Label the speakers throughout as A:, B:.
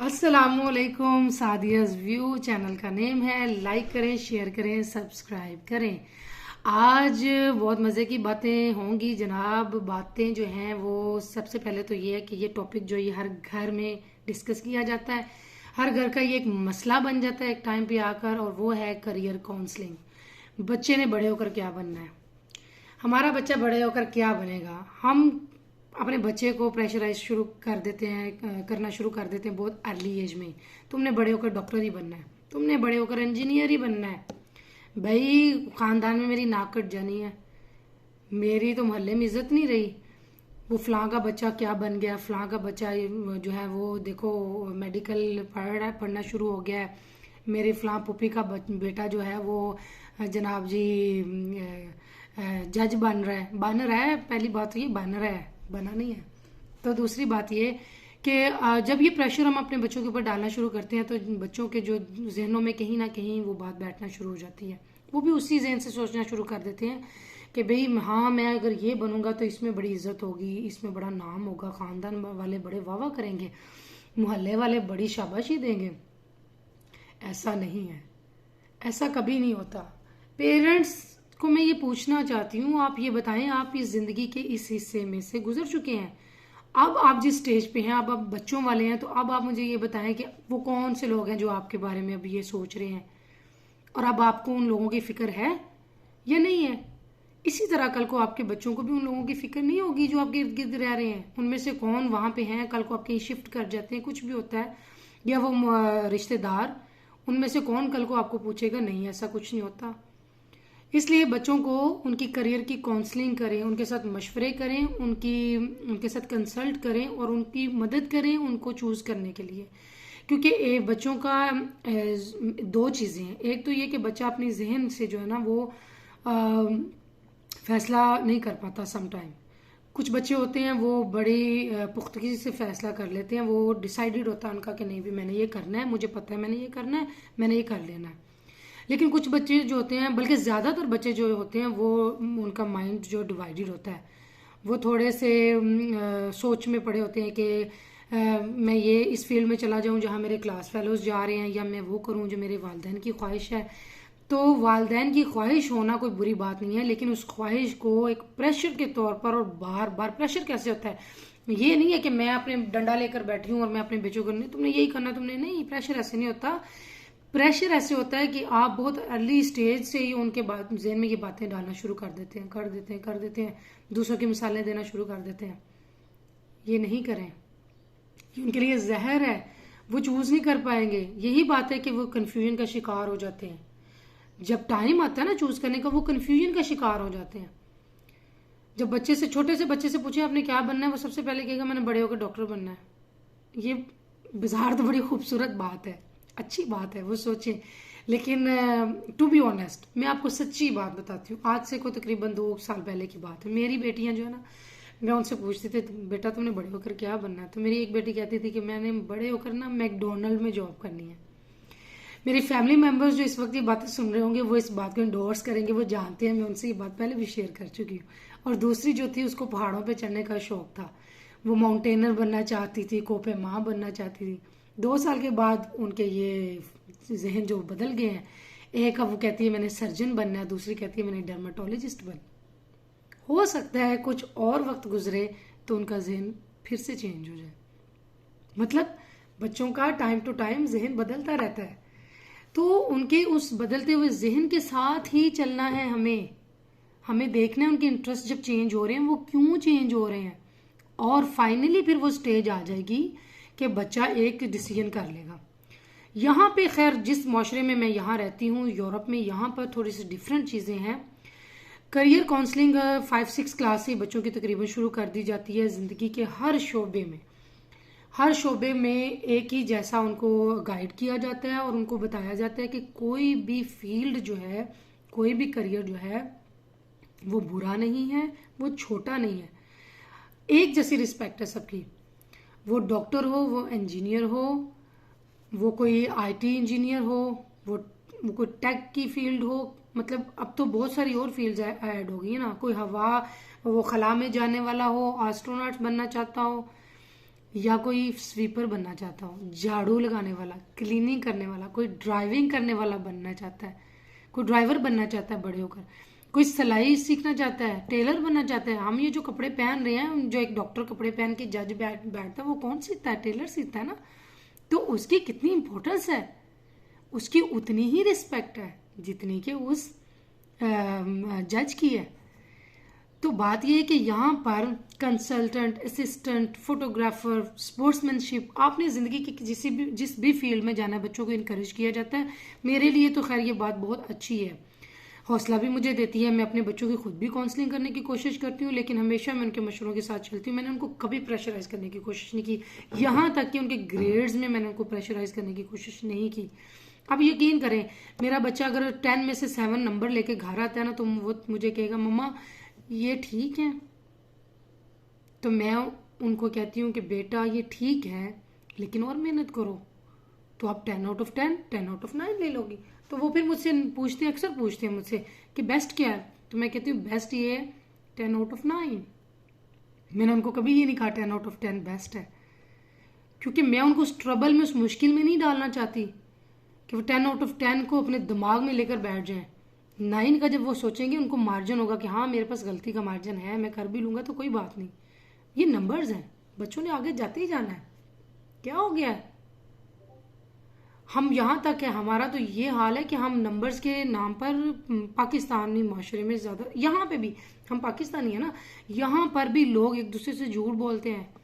A: अस्सलामुअलैकुम। सादियाज़ view channel का name है। लाइक करें, शेयर करें, सब्सक्राइब करें। आज बहुत मज़े की बातें होंगी जनाब। बातें जो हैं वो सबसे पहले तो ये है कि ये टॉपिक जो ये हर घर में डिस्कस किया जाता है, हर घर का ये एक मसला बन जाता है एक टाइम पे आकर, और वो है करियर काउंसलिंग। बच्चे ने बड़े होकर क्या बनना है, हमारा बच्चा बड़े होकर क्या बनेगा। हम अपने बच्चे को प्रेशराइज शुरू कर देते हैं, करना शुरू कर देते हैं बहुत अर्ली एज में। तुमने बड़े होकर डॉक्टर ही बनना है, तुमने बड़े होकर इंजीनियर ही बनना है। भाई खानदान में मेरी नाक कट जानी है, मेरी तो मोहल्ले में इज्जत नहीं रही। वो फलां का बच्चा क्या बन गया, फलां का बच्चा जो है वो देखो मेडिकल पढ़ना शुरू हो गया है। मेरे फलां पुपी का बेटा जो है वो जनाब जी जज बन रहा है। पहली बात तो ये बन रहा है, बना नहीं है। तो दूसरी बात ये कि जब ये प्रेशर हम अपने बच्चों के ऊपर डालना शुरू करते हैं तो बच्चों के जो जहनों में कहीं ना कहीं वो बात बैठना शुरू हो जाती है। वो भी उसी जहन से सोचना शुरू कर देते हैं कि भाई हाँ, मैं अगर ये बनूंगा तो इसमें बड़ी इज्जत होगी, इसमें बड़ा नाम होगा, खानदान वाले बड़े वाह करेंगे, मोहल्ले वाले बड़ी शाबाशी देंगे। ऐसा नहीं है, ऐसा कभी नहीं होता। पेरेंट्स को मैं ये पूछना चाहती हूँ, आप ये बताएं, आप इस जिंदगी के इस हिस्से में से गुजर चुके हैं। अब आप जिस स्टेज पे हैं, अब आप बच्चों वाले हैं, तो अब आप मुझे ये बताएं कि वो कौन से लोग हैं जो आपके बारे में अब ये सोच रहे हैं, और अब आपको उन लोगों की फिक्र है या नहीं है। इसी तरह कल को आपके बच्चों को भी उन लोगों की फिक्र नहीं होगी जो आपके इर्द गिर्द रह रहे हैं। उनमें से कौन वहां पे हैं, कल को आपके शिफ्ट कर जाते हैं, कुछ भी होता है, या वो रिश्तेदार, उनमें से कौन कल को आपको पूछेगा। नहीं, ऐसा कुछ नहीं होता। इसलिए बच्चों को उनकी करियर की काउंसलिंग करें, उनके साथ मशवरे करें, उनके साथ कंसल्ट करें और उनकी मदद करें उनको चूज करने के लिए। क्योंकि बच्चों का दो चीजें हैं। एक तो ये कि बच्चा अपनी जहन से जो है ना वो फैसला नहीं कर पाता समटाइम। कुछ बच्चे होते हैं वो बड़ी पुख्तगी से फैसला कर लेते हैं, वो डिसाइडेड होता है उनका कि नहीं भी मैंने ये करना है, मुझे पता है मैंने ये करना है, मैंने ये कर लेना है। लेकिन कुछ बच्चे जो होते हैं, बल्कि ज़्यादातर बच्चे जो होते हैं, वो उनका माइंड जो डिवाइडेड होता है, वो थोड़े से सोच में पड़े होते हैं कि मैं ये इस फील्ड में चला जाऊं जहां मेरे क्लास फेलोज जा रहे हैं, या मैं वो करूं जो मेरे वालदैन की ख्वाहिश है। तो वालदैन की ख्वाहिश होना कोई बुरी बात नहीं है, लेकिन उस ख्वाहिश को एक प्रेशर के तौर पर, और बार बार प्रेशर कैसे होता है, ये नहीं है कि मैं अपने डंडा लेकर बैठी हूँ और मैं अपने बच्चों को नहीं तुमने यही करना, तुमने नहीं। प्रेशर ऐसे नहीं होता। प्रेशर ऐसे होता है कि आप बहुत अर्ली स्टेज से ही उनके जहन में ये बातें डालना शुरू कर देते हैं, दूसरों की मिसालें देना शुरू कर देते हैं। ये नहीं करें, ये उनके लिए जहर है, वो चूज नहीं कर पाएंगे। यही बात है कि वो कंफ्यूजन का शिकार हो जाते हैं। जब टाइम आता है ना चूज करने का, वो कंफ्यूजन का शिकार हो जाते हैं। जब छोटे से बच्चे से पूछे आपने क्या बनना है, वो सबसे पहले कहेगा मैंने बड़े होकर डॉक्टर बनना है। ये बिजार तो बड़ी खूबसूरत बात है, अच्छी बात है, वो सोचे। लेकिन टू बी ऑनेस्ट, मैं आपको सच्ची बात बताती हूँ। आज से कोई तकरीबन 2 साल पहले की बात है। मेरी बेटियां जो है ना, मैं उनसे पूछती थी बेटा तुमने बड़े होकर क्या बनना है, तो मेरी एक बेटी कहती थी कि मैंने बड़े होकर ना मैकडोनल्ड में जॉब करनी है। मेरी फैमिली मेंबर्स जो इस वक्त ये बातें सुन रहे होंगे वो इस बात को इंडोर्स करेंगे, वो जानते हैं, मैं उनसे ये बात पहले भी शेयर कर चुकी हूँ। और दूसरी जो थी, उसको पहाड़ों पे चढ़ने का शौक था, वो माउंटेनर बनना चाहती थी, कोपे माँ बनना चाहती थी। 2 साल के बाद उनके ये जहन जो बदल गए हैं। एक अब वो कहती है मैंने सर्जन बनना है, दूसरी कहती है मैंने डर्माटोलॉजिस्ट बनना। हो सकता है कुछ और वक्त गुजरे तो उनका जहन फिर से चेंज हो जाए। मतलब बच्चों का टाइम टू टाइम जहन बदलता रहता है, तो उनके उस बदलते हुए जहन के साथ ही चलना है। हमें देखना है उनके इंटरेस्ट जब चेंज हो रहे हैं वो क्यों चेंज हो रहे हैं, और फाइनली फिर वो स्टेज आ जाएगी कि बच्चा एक डिसीजन कर लेगा। यहाँ पे खैर जिस माशरे में मैं यहाँ रहती हूँ, यूरोप में, यहाँ पर थोड़ी सी डिफरेंट चीज़ें हैं। करियर काउंसलिंग 5-6 क्लास से बच्चों की तकरीबन शुरू कर दी जाती है। ज़िंदगी के हर शोबे में एक ही जैसा उनको गाइड किया जाता है और उनको बताया जाता है कि कोई भी फील्ड जो है, कोई भी करियर जो है वो बुरा नहीं है, वो छोटा नहीं है। एक जैसी रिस्पेक्ट है सबकी। वो डॉक्टर हो, वो इंजीनियर हो, वो कोई आईटी इंजीनियर हो, वो कोई टेक की फील्ड हो। मतलब अब तो बहुत सारी और फील्ड्स ऐड हो गई है ना। कोई वो खला में जाने वाला हो, एस्ट्रोनॉट बनना चाहता हो, या कोई स्वीपर बनना चाहता हो, झाड़ू लगाने वाला, क्लीनिंग करने वाला, कोई ड्राइविंग करने वाला बनना चाहता है, कोई ड्राइवर बनना चाहता है बड़े होकर, कोई सिलाई सीखना चाहता है, टेलर बनना चाहता है। हम ये जो कपड़े पहन रहे हैं, जो एक डॉक्टर कपड़े पहन के जज बैठता है, वो कौन सीखता है? टेलर सीखता है ना। तो उसकी कितनी इंपॉर्टेंस है, उसकी उतनी ही रिस्पेक्ट है जितनी कि उस जज की है। तो बात यह है कि यहाँ पर कंसल्टेंट, असिस्टेंट, फोटोग्राफर, स्पोर्ट्समैनशिप, आपने ज़िंदगी की जिस भी फील्ड में जाना है, बच्चों को इनकरेज किया जाता है। मेरे लिए तो खैर ये बात बहुत अच्छी है, हौसला भी मुझे देती है। मैं अपने बच्चों की खुद भी काउंसलिंग करने की कोशिश करती हूँ, लेकिन हमेशा मैं उनके मशवरों के साथ चलती हूँ। मैंने उनको कभी प्रेशराइज करने की कोशिश नहीं की, यहाँ तक कि उनके ग्रेड्स में मैंने उनको प्रेशराइज करने की कोशिश नहीं की। अब यकीन करें, मेरा बच्चा अगर 10 में से 7 नंबर लेके घर आता है ना, तो वो मुझे कहेगा मम्मा ये ठीक है। तो मैं उनको कहती हूँ कि बेटा ये ठीक है, लेकिन और मेहनत करो तो आप 10 आउट ऑफ 10, 10 आउट ऑफ 9 ले लोगी। तो वो फिर मुझसे पूछते हैं, अक्सर पूछते हैं मुझसे कि बेस्ट क्या है, तो मैं कहती हूँ बेस्ट ये है 10 आउट ऑफ 9। मैंने उनको कभी ये नहीं कहा 10 आउट ऑफ 10 बेस्ट है, क्योंकि मैं उनको उस ट्रबल में, उस मुश्किल में नहीं डालना चाहती कि वो 10 आउट ऑफ 10 को अपने दिमाग में लेकर बैठ जाएं। 9 का जब वो सोचेंगे, उनको मार्जिन होगा कि हाँ मेरे पास गलती का मार्जिन है, मैं कर भी लूंगा तो कोई बात नहीं। ये नंबर्स हैं, बच्चों ने आगे जाते ही जाना है। क्या हो गया है, हम यहाँ तक है, हमारा तो ये हाल है कि हम नंबर्स के नाम पर पाकिस्तानी माशरे में ज्यादा, यहाँ पे भी हम पाकिस्तानी है ना, यहाँ पर भी लोग एक दूसरे से झूठ बोलते हैं।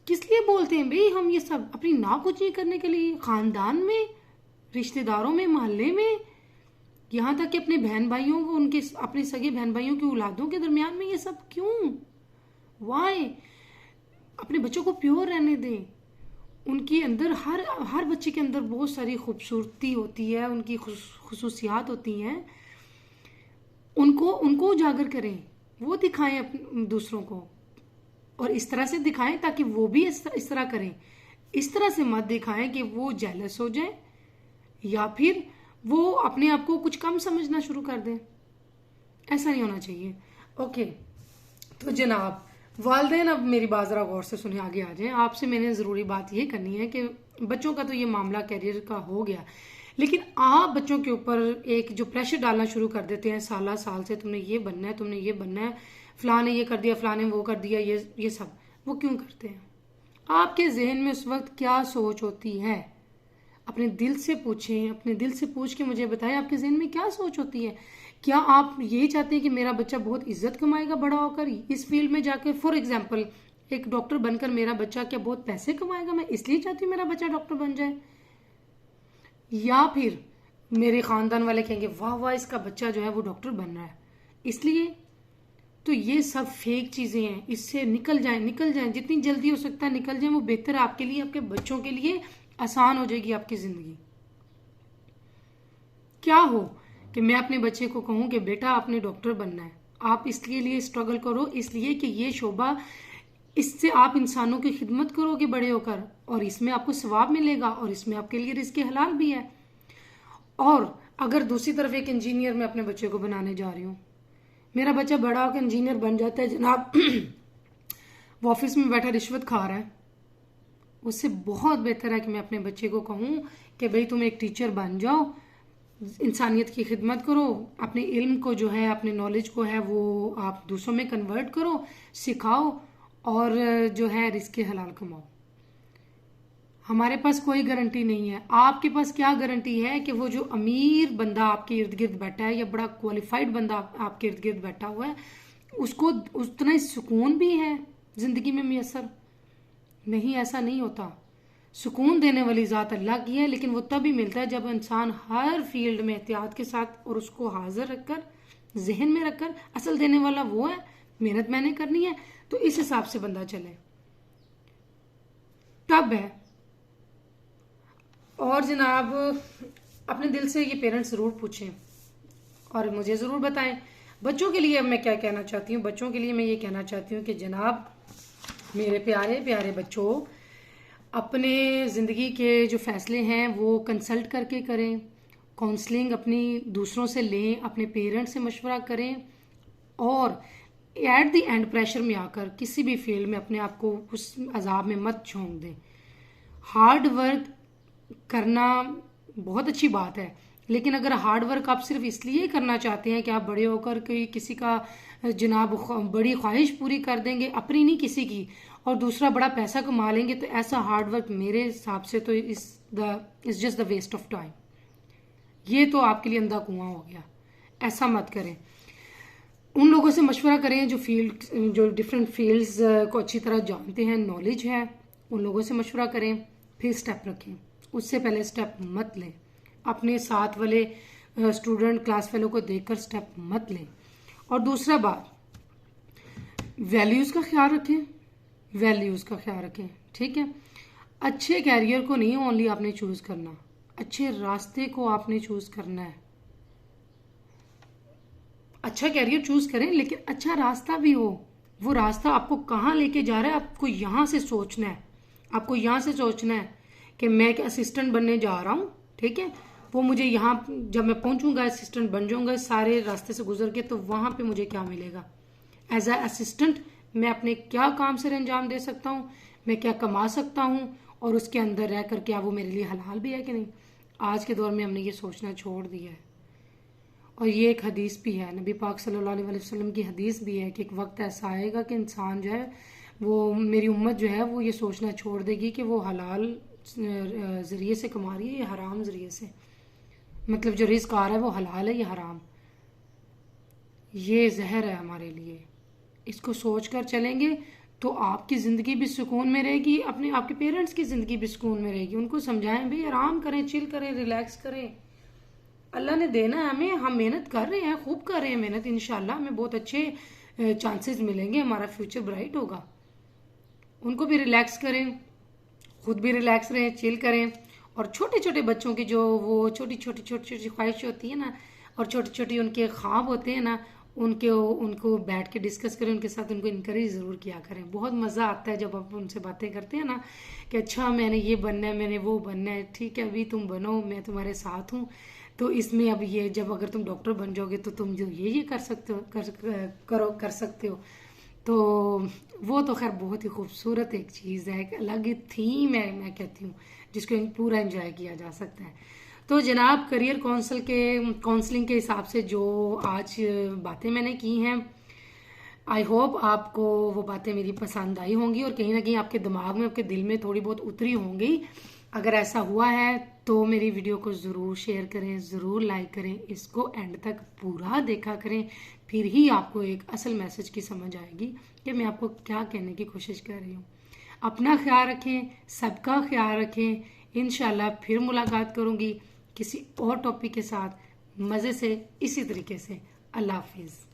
A: किस लिए बोलते हैं भाई? हम ये सब अपनी नाकुची करने के लिए, खानदान में, रिश्तेदारों में, मोहल्ले में, यहाँ तक कि अपने बहन भाइयों को, उनके अपने सगे बहन भाइयों की औलादों के दरमियान में ये सब क्यों? वाई? अपने बच्चों को प्योर रहने दें। उनके अंदर, हर बच्चे के अंदर बहुत सारी खूबसूरती होती है, उनकी खुसूसियात होती हैं, उनको उजागर करें, वो दिखाएं दूसरों को, और इस तरह से दिखाएं ताकि वो भी इस तरह करें। इस तरह से मत दिखाएं कि वो जेलस हो जाए या फिर वो अपने आप को कुछ कम समझना शुरू कर दें। ऐसा नहीं होना चाहिए। ओके, तो जनाब वालिदैन, अब मेरी बात जरा गौर से सुने, आगे आ जाएं। आपसे मैंने ज़रूरी बात ये करनी है कि बच्चों का तो ये मामला कैरियर का हो गया, लेकिन आप बच्चों के ऊपर एक जो प्रेशर डालना शुरू कर देते हैं साल से, तुमने ये बनना है, तुमने ये बनना है, फलां ने ये कर दिया, फलां ने वो कर दिया, ये सब वो क्यों करते हैं? आपके जहन में उस वक्त क्या सोच होती है? अपने दिल से पूछें, अपने दिल से पूछ के मुझे बताएं आपके जहन में क्या सोच होती है। क्या आप यही चाहते हैं कि मेरा बच्चा बहुत इज्जत कमाएगा बड़ा होकर इस फील्ड में जाकर? फॉर एग्जाम्पल, एक डॉक्टर बनकर मेरा बच्चा क्या बहुत पैसे कमाएगा? मैं इसलिए चाहती हूँ मेरा बच्चा डॉक्टर बन जाए। या फिर मेरे खानदान वाले कहेंगे वाह वाह इसका बच्चा जो है वो डॉक्टर बन रहा है, इसलिए। तो ये सब फेक चीजें हैं, इससे निकल जाएं, जितनी जल्दी हो सकता है निकल जाएं, वो बेहतर है आपके लिए, आपके बच्चों के लिए। आसान हो जाएगी आपकी जिंदगी। क्या हो कि मैं अपने बच्चे को कहूं कि बेटा आपने डॉक्टर बनना है, आप इसके लिए स्ट्रगल करो, इसलिए कि ये शोबा, इससे आप इंसानों की खिदमत करोगे बड़े होकर, और इसमें आपको सवाब मिलेगा, और इसमें आपके लिए रिज़्क़ हलाल भी है। और अगर दूसरी तरफ एक इंजीनियर मैं अपने बच्चे को बनाने जा रही हूँ, मेरा बच्चा बड़ा होकर इंजीनियर बन जाता है जनाब, वो ऑफिस में बैठा रिश्वत खा रहा है, उससे बहुत बेहतर है कि मैं अपने बच्चे को कहूँ कि भाई तुम एक टीचर बन जाओ, इंसानियत की खिदमत करो, अपने इल्म को जो है, अपने नॉलेज को है वो आप दूसरों में कन्वर्ट करो, सिखाओ, और जो है रिज़्क़ हलाल कमाओ। हमारे पास कोई गारंटी नहीं है, आपके पास क्या गारंटी है कि वो जो अमीर बंदा आपके इर्द गिर्द बैठा है या बड़ा क्वालिफाइड बंदा आपके इर्द गिर्द बैठा हुआ है, उसको उतना ही सुकून भी है जिंदगी में मैसर? नहीं, ऐसा नहीं होता। सुकून देने वाली ज़ात अल्लाह की है, लेकिन वो तभी मिलता है जब इंसान हर फील्ड में एहतियात के साथ और उसको हाजिर रखकर, जहन में रखकर, असल देने वाला वो है, मेहनत मैंने करनी है, तो इस हिसाब से बंदा चले, तब है। और जनाब अपने दिल से ये पेरेंट्स ज़रूर पूछें और मुझे ज़रूर बताएं। बच्चों के लिए मैं क्या कहना चाहती हूँ? बच्चों के लिए मैं ये कहना चाहती हूँ कि जनाब मेरे प्यारे प्यारे बच्चों, अपने ज़िंदगी के जो फ़ैसले हैं वो कंसल्ट करके करें, काउंसलिंग अपनी दूसरों से लें, अपने पेरेंट्स से मशवरा करें, और एट द एंड प्रेशर में आकर किसी भी फील्ड में अपने आप को उस अजाब में मत झोंक दें। हार्ड वर्क करना बहुत अच्छी बात है, लेकिन अगर हार्ड वर्क आप सिर्फ इसलिए करना चाहते हैं कि आप बड़े होकर कोई किसी का जनाब बड़ी ख्वाहिश पूरी कर देंगे, अपनी नहीं किसी की, और दूसरा बड़ा पैसा कमा लेंगे, तो ऐसा हार्ड वर्क मेरे हिसाब से तो is just the waste of time. ये तो आपके लिए अंधा कुआं हो गया। ऐसा मत करें। उन लोगों से मशवरा करें जो डिफरेंट फील्ड्स को अच्छी तरह जानते हैं, नॉलेज है, उन लोगों से मशवरा करें, फिर स्टेप रखें। उससे पहले स्टेप मत लें। अपने साथ वाले स्टूडेंट क्लास फेलो को देखकर स्टेप मत लें। और दूसरा बात, वैल्यूज़ का ख्याल रखें, वैल्यूज़ का ख्याल रखें, ठीक है। अच्छे कैरियर को नहीं ओनली आपने चूज़ करना, अच्छे रास्ते को आपने चूज़ करना है। अच्छा कैरियर चूज करें, लेकिन अच्छा रास्ता भी हो। वो रास्ता आपको कहाँ लेके जा रहा है, आपको यहाँ से सोचना है। आपको यहाँ से सोचना है कि मैं एक असिस्टेंट बनने जा रहा हूँ, ठीक है। वो मुझे यहाँ जब मैं पहुंचूंगा, असिस्टेंट बन जाऊंगा, सारे रास्ते से गुजर के, तो वहां पे मुझे क्या मिलेगा। एज ए असिस्टेंट मैं अपने क्या काम से अंजाम दे सकता हूँ, मैं क्या कमा सकता हूँ, और उसके अंदर रह कर क्या वो मेरे लिए हलाल भी है कि नहीं। आज के दौर में हमने ये सोचना छोड़ दिया है। और ये एक हदीस भी है, नबी पाक सल्लल्लाहु अलैहि वसल्लम की हदीस भी है कि एक वक्त ऐसा आएगा कि इंसान जो है वो, मेरी उम्मत जो है वो ये सोचना छोड़ देगी कि वो हलाल ज़रिए से कमा रही है या हराम ज़रिए से, मतलब जो रिस्क आ रहा है वो हलाल है या हराम। ये जहर है हमारे लिए। इसको सोच कर चलेंगे तो आपकी ज़िंदगी भी सुकून में रहेगी, अपने आपके पेरेंट्स की ज़िंदगी भी सुकून में रहेगी। उनको समझाएं भाई आराम करें, चिल करें, रिलैक्स करें। अल्लाह ने देना है हमें, हम मेहनत कर रहे हैं, खूब कर रहे हैं मेहनत, इंशाल्लाह हमें बहुत अच्छे चांसेस मिलेंगे, हमारा फ्यूचर ब्राइट होगा। उनको भी रिलैक्स करें, खुद भी रिलैक्स रहें, चिल करें। और छोटे छोटे बच्चों की जो वो छोटी छोटी ख्वाहिश होती है ना, और छोटी छोटी उनके ख्वाब होते हैं ना, उनको बैठ के डिस्कस करें, उनके साथ उनको इनकरेज ज़रूर किया करें। बहुत मज़ा आता है जब आप उनसे बातें करते हैं ना कि अच्छा मैंने ये बनना है, मैंने वो बनना है, ठीक है अभी तुम बनो, मैं तुम्हारे साथ हूँ। तो इसमें अब ये जब अगर तुम डॉक्टर बन जाओगे तो तुम जो ये कर सकते हो, कर सकते हो। तो वो तो खैर बहुत ही खूबसूरत एक चीज़ है, एक अलग ही थीम है, मैं कहती हूँ, जिसको पूरा एंजॉय किया जा सकता है। तो जनाब करियर काउंसलिंग के हिसाब से जो आज बातें मैंने की हैं, आई होप आपको वो बातें मेरी पसंद आई होंगी और कहीं ना कहीं आपके दिमाग में, आपके दिल में थोड़ी बहुत उतरी होंगी। अगर ऐसा हुआ है तो मेरी वीडियो को ज़रूर शेयर करें, ज़रूर लाइक करें, इसको एंड तक पूरा देखा करें, फिर ही आपको एक असल मैसेज की समझ आएगी कि मैं आपको क्या कहने की कोशिश कर रही हूँ। अपना ख्याल रखें, सबका ख्याल रखें। इंशाल्लाह फिर मुलाकात करूँगी किसी और टॉपिक के साथ, मज़े से, इसी तरीके से। अल्लाह हाफिज़।